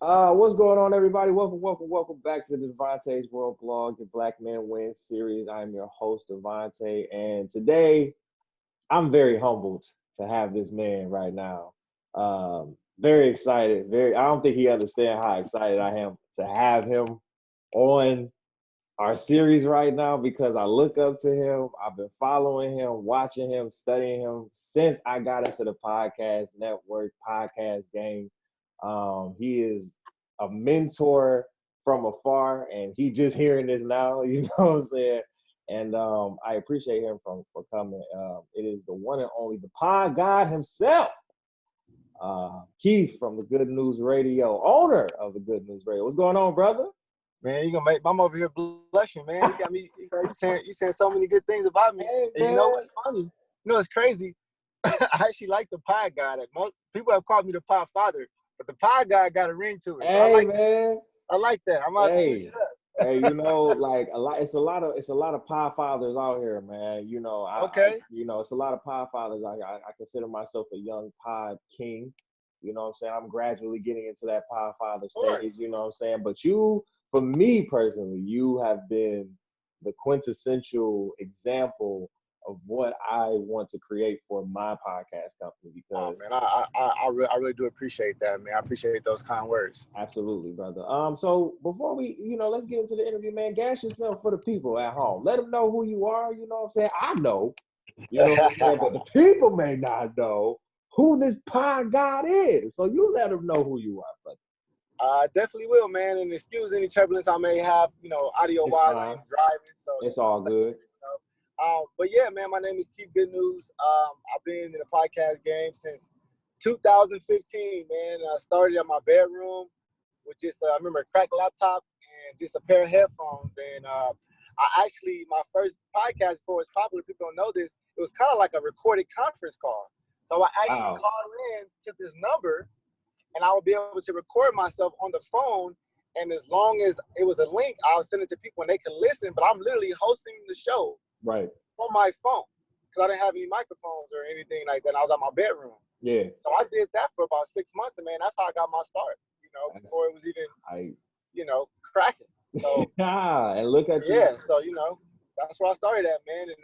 What's going on, everybody? Welcome back to the Devontae's World Blog, the Black Men Win series. I'm your host, Devontae, and today I'm very humbled to have this man right now. Very excited. I don't think he understands how excited I am to have him on our series right now because I look up to him. I've been following him, watching him, studying him since I got into the podcast network, podcast game. He is a mentor from afar, and he just hearing this now, you know what I'm saying? And I appreciate him for coming. It is the one and only, the pod god himself, Keith from the Good News Radio, owner of the Good News Radio. What's going on, brother? Man, you gonna make I'm over here blushing, man. You got me. You saying so many good things about me. Hey, and you know what's funny? You know what's crazy? I actually like the pie guy. That most people have called me the pie father, but the pie guy got a ring to it. So Hey, I like that. I'm about to switch it up. Hey, you know, like it's a lot of pie fathers out here, man. You know, it's a lot of pie fathers out here. I consider myself a young pod king. You know what I'm saying? I'm gradually getting into that pie father stage. You know what I'm saying? But you, for me personally, you have been the quintessential example of what I want to create for my podcast company. Because man, I really do appreciate that, man. I appreciate those kind words. Absolutely, brother. So before we, let's get into the interview, man. Gas yourself for the people at home. Let them know who you are. You know what I'm saying? I know, you know what I'm saying, but the people may not know who this pod god is. So you let them know who you are, brother. I definitely will, man. And excuse any turbulence I may have, audio-wise. I am driving, so it's all good. But yeah, man, my name is Keith Good News. I've been in the podcast game since 2015, man. I started in my bedroom with just, I remember a cracked laptop and just a pair of headphones. And my first podcast, before it's popular, people don't know this, it was kind of like a recorded conference call. So I actually called in to this number, and I would be able to record myself on the phone. And as long as it was a link, I would send it to people and they can listen. But I'm literally hosting the show on my phone because I didn't have any microphones or anything like that. I was at my bedroom. Yeah. So I did that for about 6 months, and man, that's how I got my start. Before it was even, cracking. So and look at you. Yeah. So that's where I started at, man. And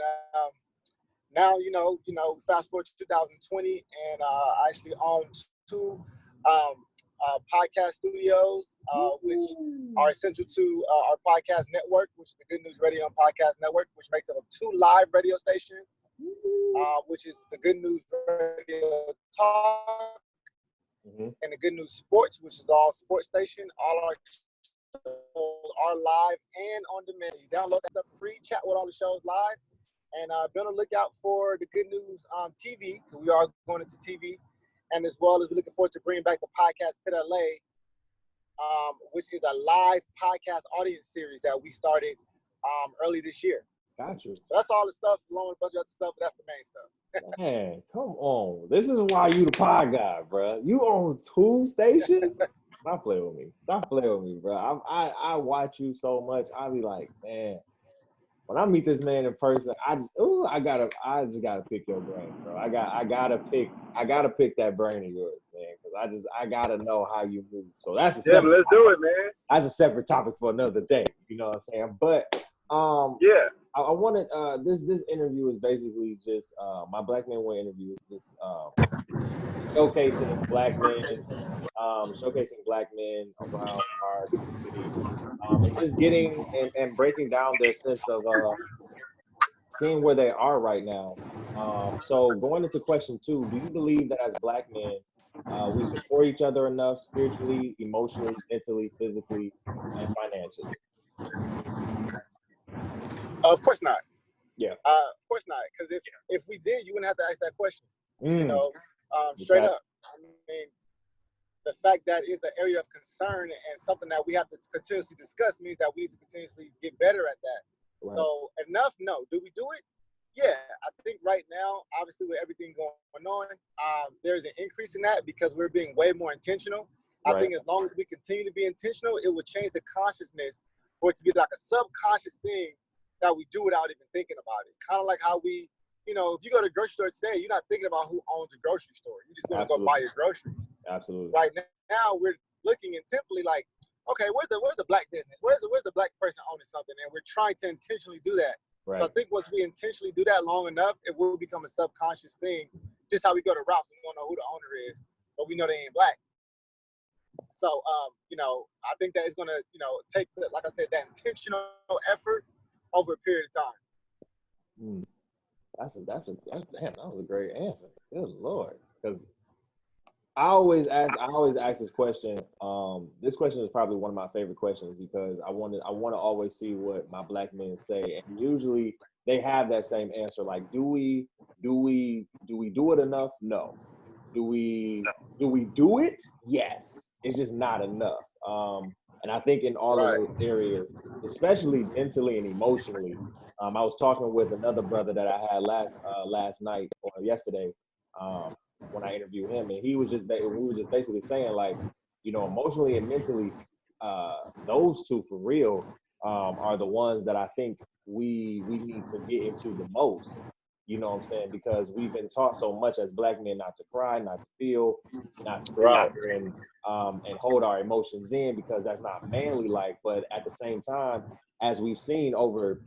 now fast forward to 2020, and I actually own two podcast studios, which are essential to our podcast network, which is the Good News Radio and Podcast Network, which makes up of 2 live radio stations, which is the Good News Radio Talk and the Good News Sports, which is all sports station. All our shows are live and on demand. You download that stuff free, chat with all the shows live, and be on the lookout for the Good News TV, because we are going into TV. And as well as we're looking forward to bringing back the podcast Pit LA, which is a live podcast audience series that we started early this year. Gotcha. So that's all the stuff, along with a bunch of other stuff, but that's the main stuff. Man, come on. This is why you the pod guy, bro. You own 2 stations? Stop playing with me, bro. I watch you so much. I be like, man, when I meet this man in person, I just gotta pick your brain, bro. I gotta pick that brain of yours, man, because I gotta know how you move. So that's let's do it, man. That's a separate topic for another day. You know what I'm saying? But I wanted this interview is basically just my Black Men Win interview is just showcasing black men around our community, and just getting and breaking down their sense of seeing where they are right now. So going into question 2, do you believe that as black men, we support each other enough spiritually, emotionally, mentally, physically, and financially? Of course not. Yeah. Of course not. Because if we did, you wouldn't have to ask that question. Straight up. I mean, the fact that it's an area of concern and something that we have to continuously discuss means that we need to continuously get better at that. Right. So enough, no. Do we do it? Yeah, I think right now, obviously with everything going on, there's an increase in that because we're being way more intentional. Right. I think as long as we continue to be intentional, it will change the consciousness for it to be like a subconscious thing that we do without even thinking about it. Kind of like how we, if you go to the grocery store today, you're not thinking about who owns a grocery store. You're just going to go buy your groceries. Absolutely. Right now, we're looking intently like, okay, where's the black business? Where's the black person owning something? And we're trying to intentionally do that. Right. So I think once we intentionally do that long enough, it will become a subconscious thing. Just how we go to routes and we don't know who the owner is, but we know they ain't black. So, I think that it's going to, take, like I said, that intentional effort over a period of time. Damn, that was a great answer. Good Lord. Because I always ask this question. This question is probably one of my favorite questions because I want to always see what my black men say. And usually they have that same answer. Like, do we do it enough? No. Do we do it? Yes. It's just not enough. And I think in all of those areas, especially mentally and emotionally, I was talking with another brother that I had last night or yesterday when I interviewed him, and we were just basically saying, like, emotionally and mentally, those two for real are the ones that I think we need to get into the most. You know what I'm saying? Because we've been taught so much as black men not to cry, not to feel, not to sit here and hold our emotions in because that's not manly like. But at the same time, as we've seen over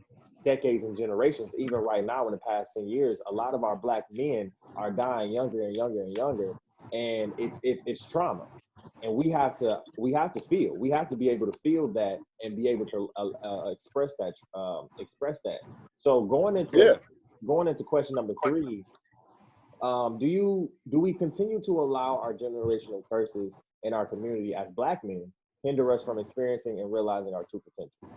decades and generations, even right now in the past 10 years, a lot of our black men are dying younger and younger and younger. And it's trauma. And we have to feel. We have to be able to feel that and be able to express that. So going into question number 3, do we continue to allow our generational curses in our community as black men hinder us from experiencing and realizing our true potential?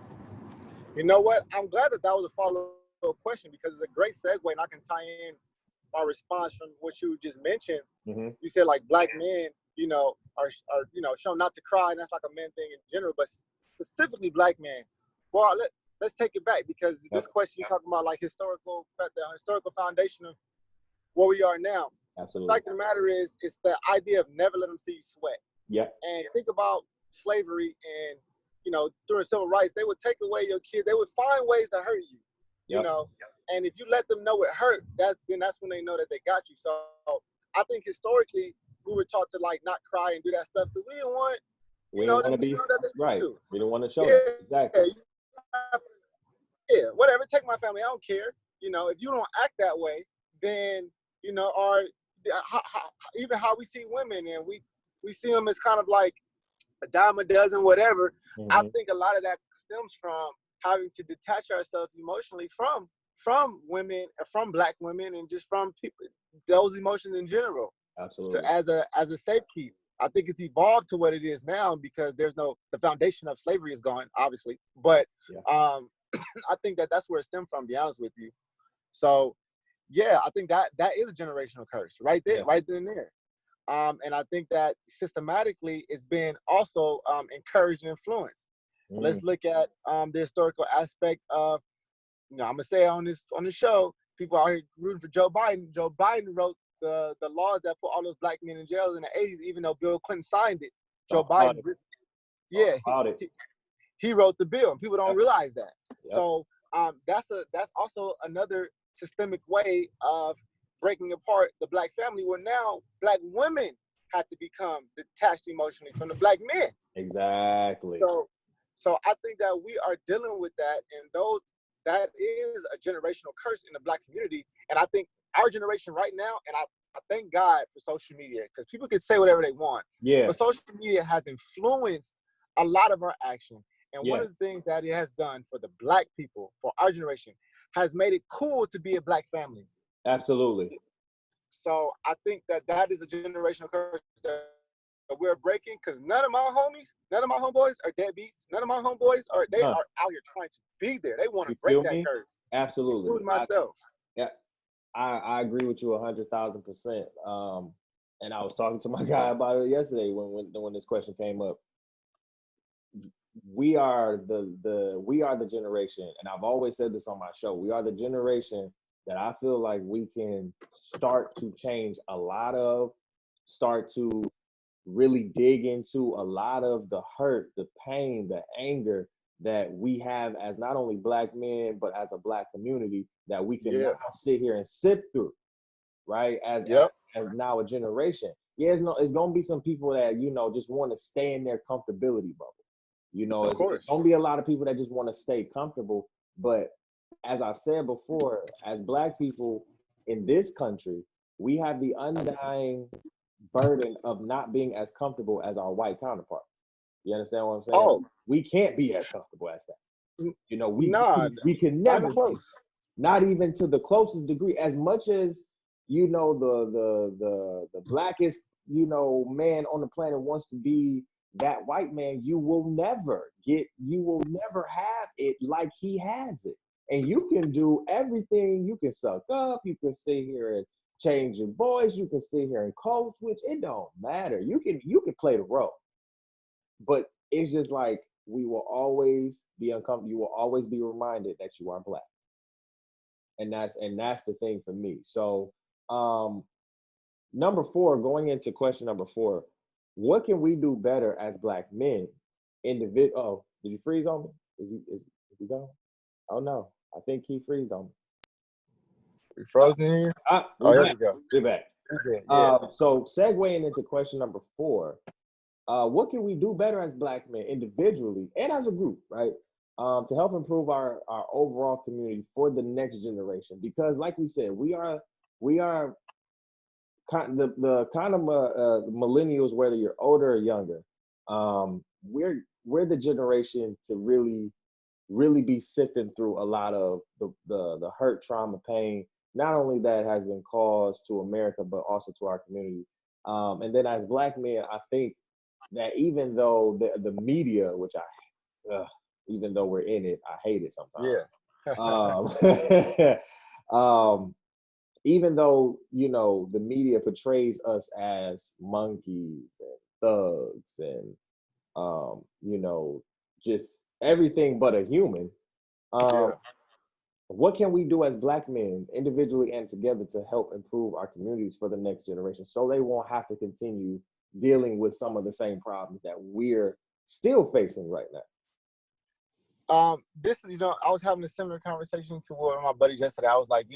You know what? I'm glad that was a follow-up question because it's a great segue, and I can tie in my response from what you just mentioned. Mm-hmm. You said like black men, are shown not to cry, and that's like a men thing in general, but specifically black men. Well, let's take it back because this question you're talking about like the historical foundation of where we are now. Absolutely. The fact of the matter is, it's the idea of never let them see you sweat. Yeah. And think about slavery and, during civil rights, they would take away your kids. They would find ways to hurt you, and if you let them know it hurt, that's when they know that they got you. So I think historically we were taught to like not cry and do that stuff because we didn't want, we didn't want to be right. We didn't want to show that. Exactly. Yeah, whatever. Take my family. I don't care. If you don't act that way, then even how we see women, and we see them as kind of like a dime a dozen, whatever. Mm-hmm. I think a lot of that stems from having to detach ourselves emotionally from women, from black women, and just from people, those emotions in general. Absolutely. So as a safekeep, I think it's evolved to what it is now because the foundation of slavery is gone, obviously. But I think that's where it stemmed from, to be honest with you. So yeah, I think that is a generational curse right there, right then and there. And I think that systematically it's been also encouraged and influenced. Let's look at the historical aspect of, I'm gonna say on this show, people out here rooting for Joe Biden. Joe Biden wrote the laws that put all those black men in jail in the 80s, even though Bill Clinton signed it. Joe Biden, he wrote the bill, and people don't realize that. Yep. So that's also another systemic way of breaking apart the black family, where now black women had to become detached emotionally from the black men. Exactly. So I think that we are dealing with that, and that is a generational curse in the black community. And I think our generation right now, and I thank God for social media, because people can say whatever they want. Yeah. But social media has influenced a lot of our action. And one of the things that it has done for the black people, for our generation, has made it cool to be a black family. Absolutely. So I think that is a generational curse that we're breaking, because none of my homeboys are deadbeats. None of my homeboys are out here trying to be there. They want to break that curse. Absolutely. Including myself. I agree with you 100,000%. And I was talking to my guy about it yesterday when this question came up. We are the generation, and I've always said this on my show. We are the generation that I feel like we can start to change a lot of, start to really dig into a lot of the hurt, the pain, the anger that we have as not only black men, but as a black community, that we can now sit here and sip through, right? As now a generation. yeah, it's gonna be some people that, you know, just want to stay in their comfortability bubble. You know, Of it's course. gonna be a lot of people that just want to stay comfortable. But as I've said before, as Black people in this country, we have the undying burden of not being as comfortable as our white counterparts. You understand what I'm saying? Oh, We can't be as comfortable as that. You know, nah, we can not even never be, close. not even to the closest degree. As much as, you know, the blackest, you know, man on the planet wants to be that white man, you will never have it like he has it. And you can do everything. You can suck up. You can sit here and change your voice. You can sit here and code switch. It don't matter. You can play the role, but it's just like we will always be uncomfortable. You will always be reminded that you are Black, and that's the thing for me. So, um, number four, going into question number four, what can we do better as Black men? Oh, did you freeze on me? Is he gone? Oh no, I think he freezed on me. We frozen in here? We Oh, here back. we go. We're back. Okay, yeah. So segueing into question number four, what can we do better as Black men individually and as a group, right? To help improve our overall community for the next generation. Because like we said, we are the kind of millennials, whether you're older or younger, we're the generation to really be sifting through a lot of the hurt, trauma, pain, not only that has been caused to America, but also to our community. And then as Black men, I think that even though the media, which even though we're in it, I hate it sometimes. Yeah. Even though, you know, the media portrays us as monkeys and thugs and, you know, just everything but a human. Um, Yeah. what can we do as Black men, individually and together, to help improve our communities for the next generation so they won't have to continue dealing with some of the same problems that we're still facing right now? This, I was having a similar conversation to one of my buddies yesterday. I was like,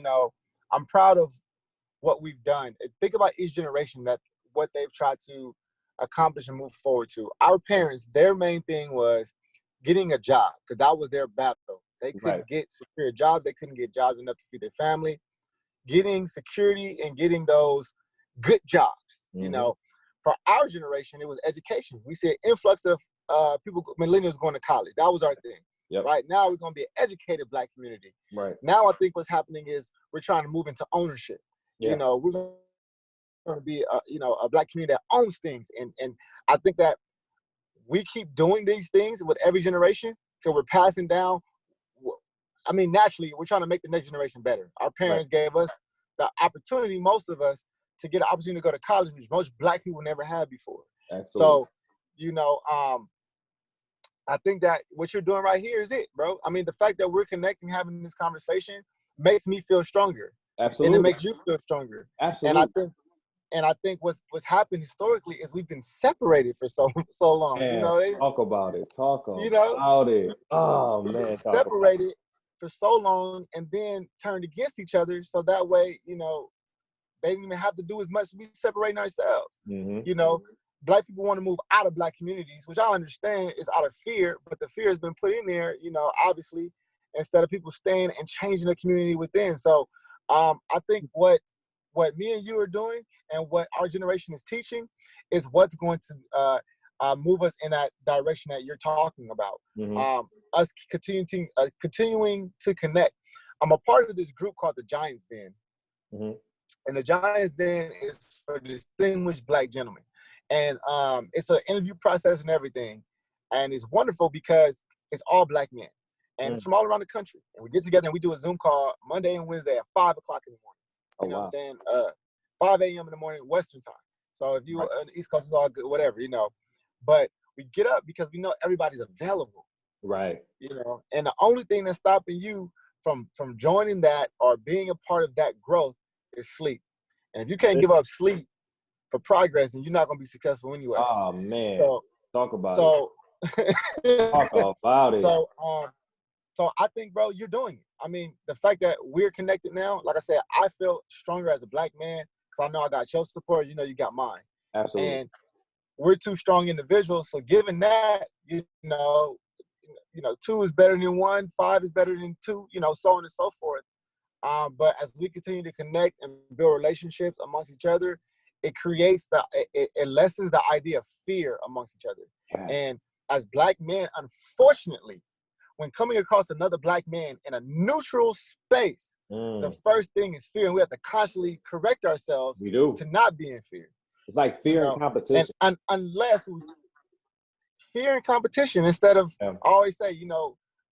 I'm proud of what we've done. Think about each generation, that what they've tried to accomplish and move forward to. Our parents, their main thing was getting a job, because that was their battle. They Right. couldn't get secure jobs. They couldn't get jobs enough to feed their family. Getting security and getting those good jobs. Mhm. For our generation, it was education. We see an influx of people, millennials, going to college. That was our thing. Yep. Right now, we're going to be an educated Black community. Right. Now, I think what's happening is we're trying to move into ownership. Yeah. We're going to be a Black community that owns things, and I think that we keep doing these things with every generation, because we're passing down. I mean, naturally, we're trying to make the next generation better. Our parents gave us the opportunity, most of us, to get an opportunity to go to college, which most Black people never had before. Absolutely. So, I think that what you're doing right here is it, bro. I mean, the fact that we're connecting, having this conversation, makes me feel stronger. Absolutely. And it makes you feel stronger. Absolutely. And I think what's happened historically is we've been separated for so long. Man, talk about it. Talk You know, about it. Oh man, talk about it. separated for so long, and then turned against each other. So that way, they didn't even have to do as much. We separating ourselves. Mhm. Black people want to move out of Black communities, which I understand is out of fear, but the fear has been put in there, obviously, instead of people staying and changing the community within. So I think what me and you are doing, and what our generation is teaching, is what's going to move us in that direction that you're talking about. Mhm. Us continuing to connect. I'm a part of this group called the Giants Den. Mhm. And the Giants Den is for distinguished Black gentlemen. And it's an interview process and everything. And it's wonderful because it's all Black men. And it's from all around the country. And we get together and we do a Zoom call Monday and Wednesday at 5 o'clock in the morning. Oh, You know wow. what I'm saying? 5 a.m. in the morning, Western time. So if you on the East Coast, is all good, whatever, But we get up because we know everybody's available. Right. And the only thing that's stopping you from joining that or being a part of that growth is sleep. And if you can't give up sleep for progress, then you're not going to be successful anyways. Oh man, talk about it. Talk about it. So I think, bro, you're doing it. I mean, the fact that we're connected now, like I said, I feel stronger as a Black man because I know I got your support. You got mine. Absolutely. And we're two strong individuals. So given that, two is better than one, five is better than two, so on and so forth. But as we continue to connect and build relationships amongst each other, it creates it lessens the idea of fear amongst each other. Yeah. And as Black men, unfortunately, when coming across another Black man in a neutral space, the first thing is fear, and we have to constantly correct ourselves to not be in fear. It's like fear and competition. And unless fear and competition, instead of, I always say,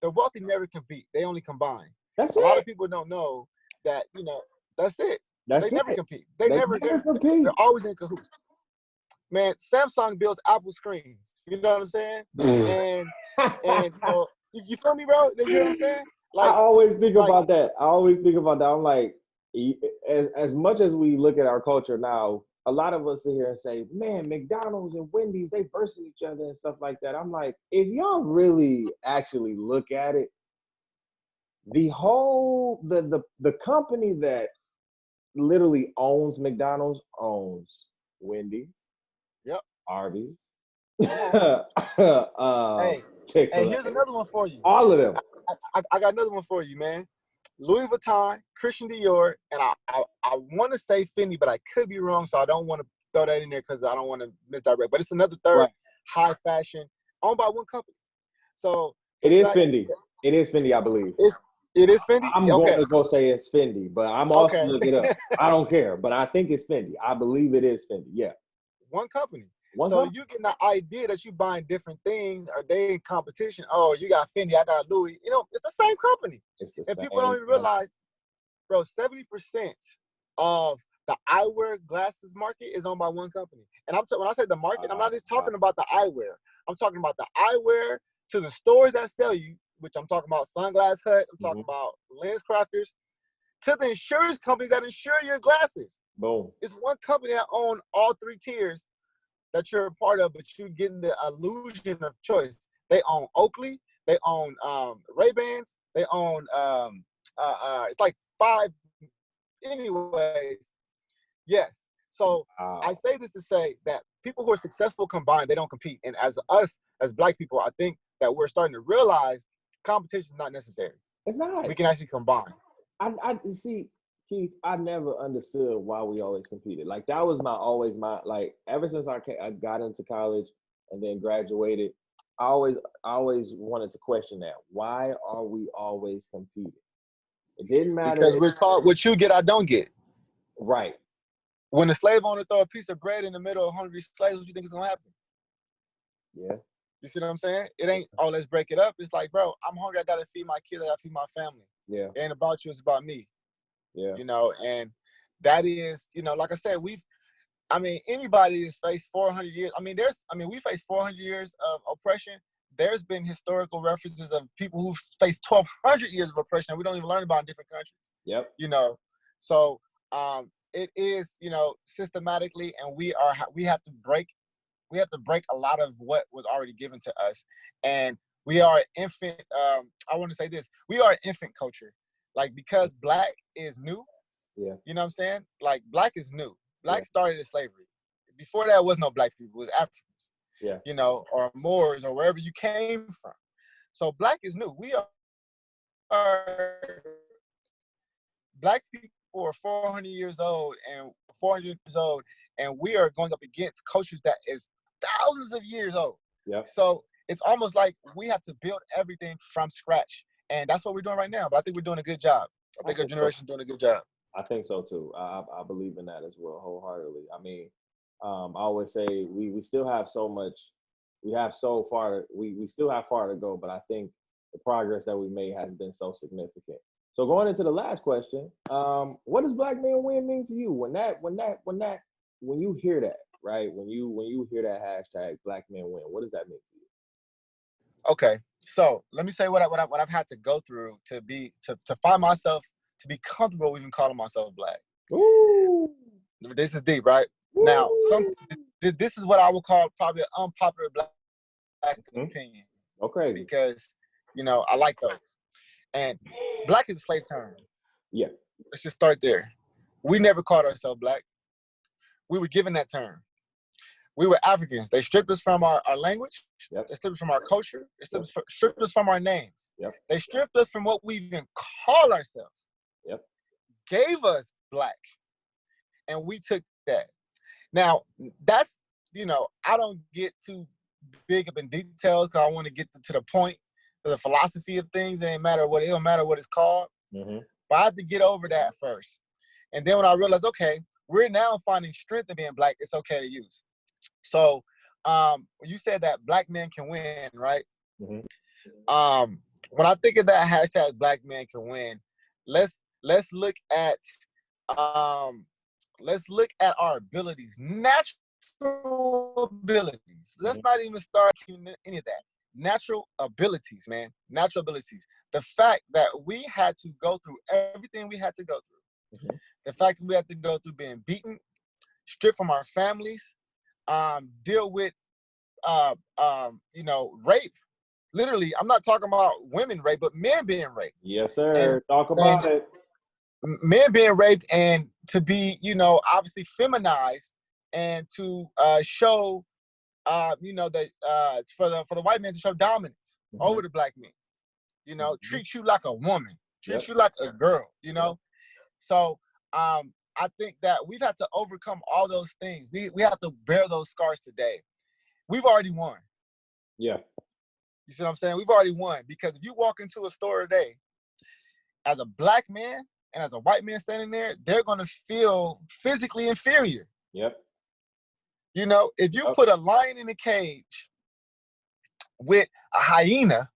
the wealthy never compete; they only combine. That's a lot of people don't know that. That's it. They never compete. They never compete. They're always in cahoots. Man, Samsung builds Apple screens. You know what I'm saying? and you feel me, bro? You know what I'm saying? Like, I always think about that. I'm like, as much as we look at our culture now, a lot of us sit here and say, man, McDonald's and Wendy's, they versus each other and stuff like that. I'm like, if y'all really actually look at it, the whole the company that literally owns McDonald's owns Wendy's, Arby's. Hey, here's another one for you. All of them. I got another one for you, man. Louis Vuitton, Christian Dior, and I want to say Fendi, but I could be wrong, so I don't want to throw that in there because I don't want to misdirect. But it's another third high fashion owned by one company. So it is Fendi. It is Fendi, I believe. It is Fendi? I'm going to go say it's Fendi, but I'm also looking it up. I don't care, but I think it's Fendi. I believe it is Fendi, yeah. One company. You get the idea that you buying different things, or they in competition. Oh, you got Fendi, I got Louis. It's the same company. And people don't even realize, bro, 70% of the eyewear glasses market is owned by one company. And when I say the market, I'm not just talking about the eyewear. I'm talking about the eyewear to the stores that sell you, which I'm talking about Sunglass Hut, I'm talking about lens crafters, to the insurance companies that insure your glasses. Boom. It's one company that owns all three tiers that you're a part of, but you're getting the illusion of choice. They own Oakley, they own Ray-Bans, they own it's like 5 anyways. Yes. So I say this to say that people who are successful combined, they don't compete. And as us, as Black people, I think that we're starting to realize competition is not necessary. It's not. We can actually combine. I see, Keith, I never understood why we always competed. Like, that was like, ever since I got into college and then graduated, I always wanted to question that. Why are we always competing? It didn't matter. Because we're taught what you get, I don't get. Right. When the slave owner throw a piece of bread in the middle of hungry slaves, what you think is gonna happen? Yeah. You see what I'm saying? It ain't, oh, let's break it up. It's like, bro, I'm hungry. I gotta feed my kids. I gotta feed my family. Yeah. It ain't about you. It's about me. Yeah. And that is, like I said, anybody that's faced 400 years. We faced 400 years of oppression. There's been historical references of people who faced 1,200 years of oppression that we don't even learn about in different countries. Yep. So it is, systematically, and we have to break a lot of what was already given to us. And we are infant, I want to say this, we are an infant culture. Like, because Black is new, you know what I'm saying? Like, Black is new. Black started in slavery. Before that was no Black people, it was Africans. Or Moors, or wherever you came from. So Black is new. We are Black people are 400 years old, and we are going up against cultures that is thousands of years old. Yep. So it's almost like we have to build everything from scratch, and that's what we're doing right now. But I think we're doing a good job. I think our generation's doing a good job. I think so too. I believe in that as well, wholeheartedly. I always say we still have so much. We still have far to go, but I think the progress that we made has been so significant. So going into the last question, what does Black Men Win mean to you? When you hear that, right? When you hear that hashtag Black Men Win, what does that mean to you? Okay, so let me say what I've had to go through to find myself, to be comfortable even calling myself Black. Ooh. This is deep, right? Ooh. Now, this is what I would call probably an unpopular Black opinion. Okay. Because, I like those. And Black is a slave term. Yeah. Let's just start there. We never called ourselves Black. We were given that term. We were Africans. They stripped us from our language. Yep. They stripped us from our culture. They stripped us from our names. Yep. They stripped us from what we even call ourselves. Yep. Gave us black. And we took that. Now, that's, I don't get too big up in details because I want to get to the point of the philosophy of things. It don't matter what it's called. Mm-hmm. But I had to get over that first. And then when I realized, okay, we're now finding strength in being black, it's okay to use. So you said that black men can win, right? Mm-hmm. When I think of that hashtag black men can win, let's look at our abilities, natural abilities. Let's not even start any of that. Natural abilities, man. Natural abilities. The fact that we had to go through everything we had to go through. Mm-hmm. The fact that we had to go through being beaten, stripped from our families, deal with rape. Literally, I'm not talking about women rape, but men being raped. Yes, sir. Talk about it. Men being raped, and to be, obviously feminized, and to show, that for the white man to show dominance over the black men. Treat you like a woman, treat you like a girl. So I think that we've had to overcome all those things. We have to bear those scars today. We've already won. Yeah. You see what I'm saying? We've already won, because if you walk into a store today as a black man and as a white man standing there, they're going to feel physically inferior. Yep. If you put a lion in a cage with a hyena,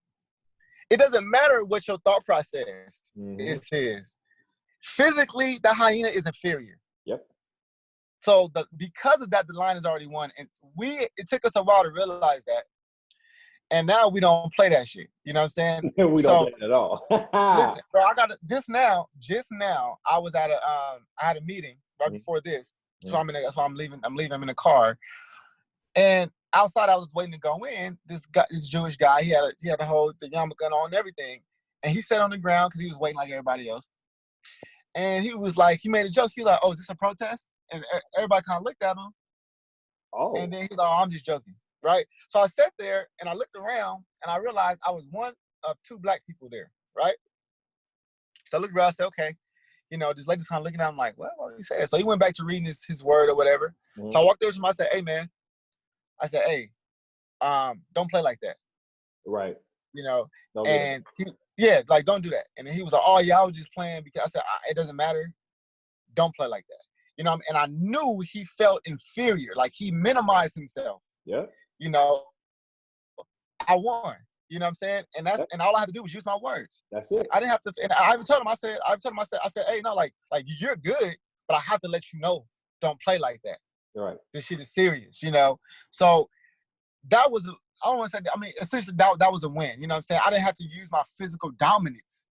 it doesn't matter what your thought process is. Physically, the hyena is inferior. Yep. So because of that, the lion has already won. And it took us a while to realize that. And now we don't play that shit. You know what I'm saying? We don't play it at all. Listen, bro, I got just now, I was at I had a meeting right before this. So I'm leaving. I'm in the car. And outside, I was waiting to go in. This Jewish guy, he had the yarmulke on and everything. And he sat on the ground because he was waiting like everybody else. And he was like, he made a joke. He was like, "Oh, is this a protest?" And everybody kind of looked at him. Oh. And then he was like, "Oh, I'm just joking." Right? So I sat there and I looked around and I realized I was one of two black people there. Right? So I looked around and said, okay, this lady's kind of looking at him like, well, why did he say that? So he went back to reading his word or whatever. So I walked over to him. I said, "Hey, man." I said, "Hey, don't play like that." Right. And like, don't do that. And then he was like, "Oh, yeah, I was just playing," because I said, "It doesn't matter. Don't play like that." And I knew he felt inferior. Like, he minimized himself. Yeah. I won. You know what I'm saying? And and all I had to do was use my words. That's it. I didn't have to. And I even told him, I said, "Hey, no, like you're good, but I have to let you know, don't play like that. Right. This shit is serious." So that was, I don't want to say, essentially that was a win. You know what I'm saying? I didn't have to use my physical dominance.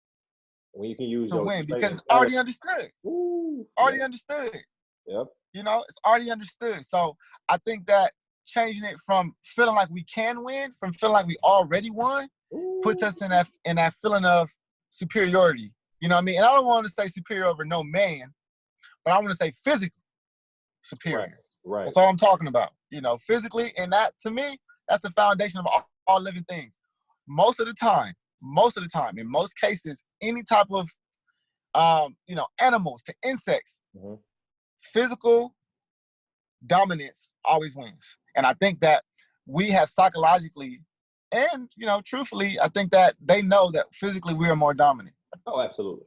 When you can use to win, because I already understood. Understood. Yep. It's already understood. So I think that changing it from feeling like we can win, from feeling like we already won, puts us in that feeling of superiority. You know what I mean? And I don't want to say superior over no man, but I want to say physically superior. Right. That's all I'm talking about. Physically, and that, to me, that's the foundation of all living things. Most of the time, in most cases, any type of animals to insects, physical dominance always wins. And I think that we have psychologically and, truthfully, I think that they know that physically we are more dominant. Oh, absolutely.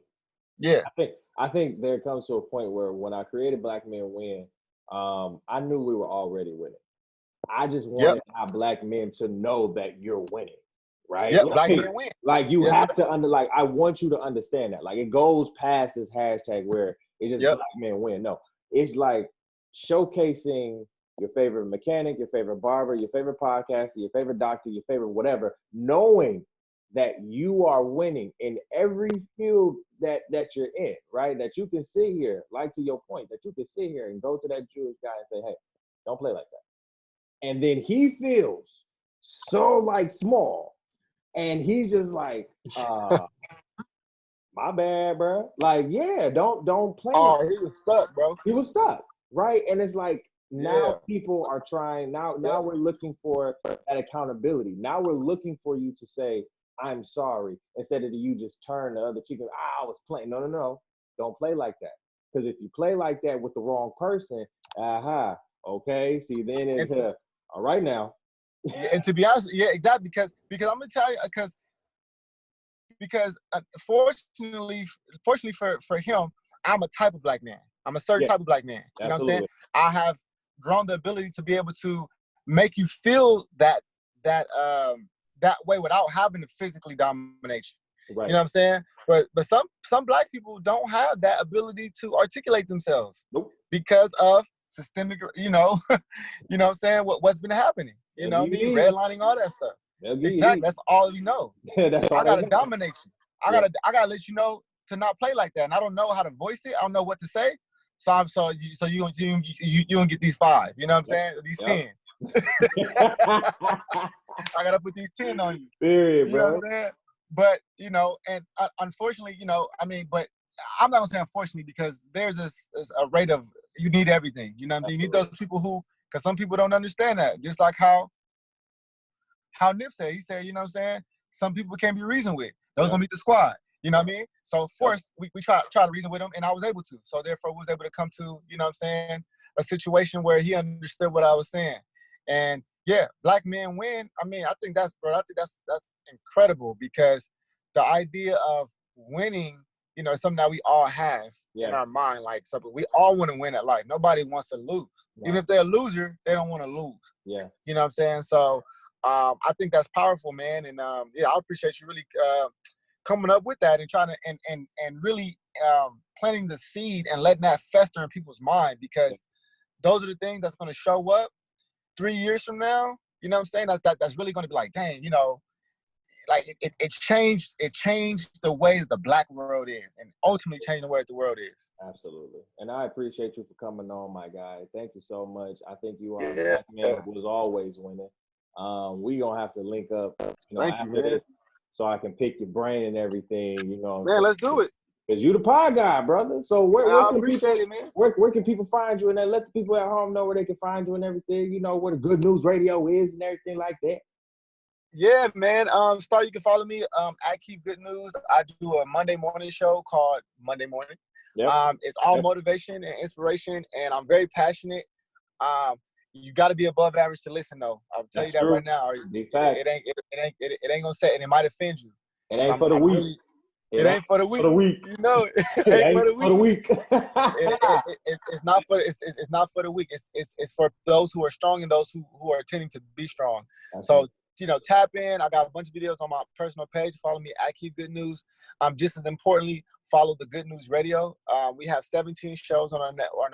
Yeah. I think there comes to a point where when I created Black Men Win, I knew we were already winning. I just wanted our black men to know that you're winning. Right? Yep, black men win. Like, you have to I want you to understand that. Like, it goes past this hashtag where it's just black men win. No, it's like showcasing your favorite mechanic, your favorite barber, your favorite podcaster, your favorite doctor, your favorite whatever, knowing that you are winning in every field that you're in, right? That you can sit here, like, to your point, that you can sit here and go to that Jewish guy and say, "Hey, don't play like that." And then he feels so, like, small. And he's just like, my bad, bro. Like, yeah, don't play. Oh, he was stuck, bro. He was stuck, right? And it's like, now people are trying, now we're looking for that accountability. Now we're looking for you to say, I'm sorry, instead of you just turn the other cheek and, I was playing. No. Don't play like that. Because if you play like that with the wrong person, okay, see, then it's all right now. And to be honest, exactly, because I'm gonna tell you, because fortunately for him, I'm a type of black man. I'm a certain type of black man. You know what I'm saying? I have grown the ability to be able to make you feel that way without having to physically dominate you. Right. You know what I'm saying? But some black people don't have that ability to articulate themselves because of systemic, you know what I'm saying? What's been happening? You know what I mean? Redlining, all that stuff. Exactly. That's all you know. That's all I gotta dominate you. I gotta let you know to not play like that. And I don't know how to voice it. I don't know what to say. So you don't get these 5. You know what I'm saying? These 10. I gotta put these 10 on you. Period, you know what I'm saying? But and unfortunately, but I'm not gonna say unfortunately, because there's a rate of, you need everything. You know what I mean? You need those people because some people don't understand that. Just like how Nip said, he said, you know what I'm saying? Some people can't be reasoned with. Those gonna meet the squad. You know what I mean? So of course we try to reason with him, and I was able to. So therefore we was able to come to, you know what I'm saying, a situation where he understood what I was saying. And black men win. I think that's incredible, because the idea of winning, is something that we all have in our mind. Like, something we all want to win at life. Nobody wants to lose. Even if they're a loser, they don't want to lose. Yeah. You know what I'm saying? So I think that's powerful, man. And I appreciate you really coming up with that and trying to and really planting the seed and letting that fester in people's mind, because those are the things that's going to show up 3 years from now. You know what I'm saying? That's really going to be like, dang, like it changed the way that the black world is, and ultimately changed the way that the world is. Absolutely. And I appreciate you for coming on, my guy. Thank you so much. I think you are a black man who was always winning. We gonna have to link up, after this, so I can pick your brain and everything. Man, let's do it. Because you the pod guy, brother. So I appreciate it, man. Where can people find you, and then let the people at home know where they can find you and everything. Where the Good News Radio is and everything like that. Yeah, man. You can follow me at Keep Good News. I do a Monday morning show called Monday Morning. Yep. It's all motivation and inspiration, and I'm very passionate. You got to be above average to listen, though. I'll tell you that right now. It ain't gonna say, and it might offend you. It ain't for the weak. It ain't for the weak. You know, it ain't for the weak. It's not for the weak. It's for those who are strong and those who are intending to be strong. So tap in. I got a bunch of videos on my personal page. Follow me at Keep Good News. Just as importantly, follow the Good News Radio. We have 17 shows on our network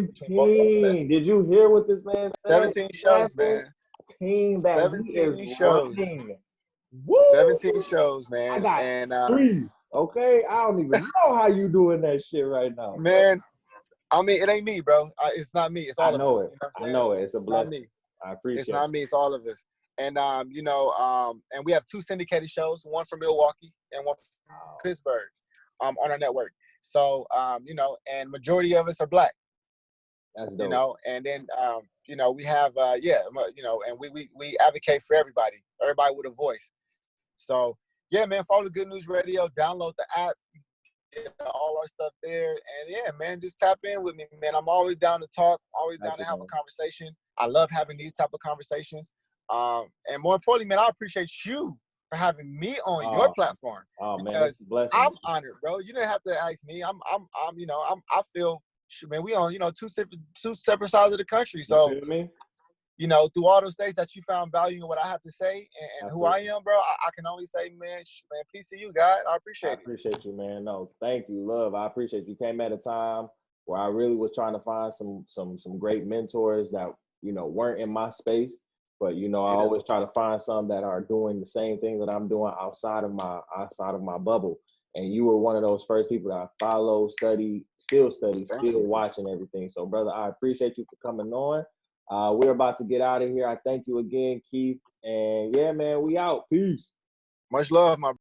between both of us. Did you hear what this man said? 17 shows, man. 17 shows. 17 shows, man. I got 3. Okay, I don't even know how you doing that shit right now, man. It ain't me, bro. It's not me. It's all of us. I know it. It's a blessing. Not me. I appreciate it. It's not me. It's all of us. And and we have 2 syndicated shows, one from Milwaukee and one from Pittsburgh, on our network. So and majority of us are black. That's dope. And then we have and we advocate for everybody with a voice. So man, follow the Good News Radio, download the app, get all our stuff there, and man, just tap in with me, man. I'm always down to talk, always down to have a conversation. I love having these type of conversations. And more importantly, man, I appreciate you for having me on your platform. Oh man, because it's a blessing. I'm honored, bro. You didn't have to ask me. I feel, man, we on 2 separate sides of the country. So you feel me? Through all those days that you found value in what I have to say and who I am, bro, I can only say, man, peace to you, God. I appreciate it. I appreciate you, man. No, thank you, love. I appreciate you. Came at a time where I really was trying to find some great mentors that weren't in my space, but I always try to find some that are doing the same thing that I'm doing outside of my bubble. And you were one of those first people that I follow, still watching everything. So, brother, I appreciate you for coming on. We're about to get out of here. I thank you again, Keith. And yeah, man, we out. Peace. Much love, my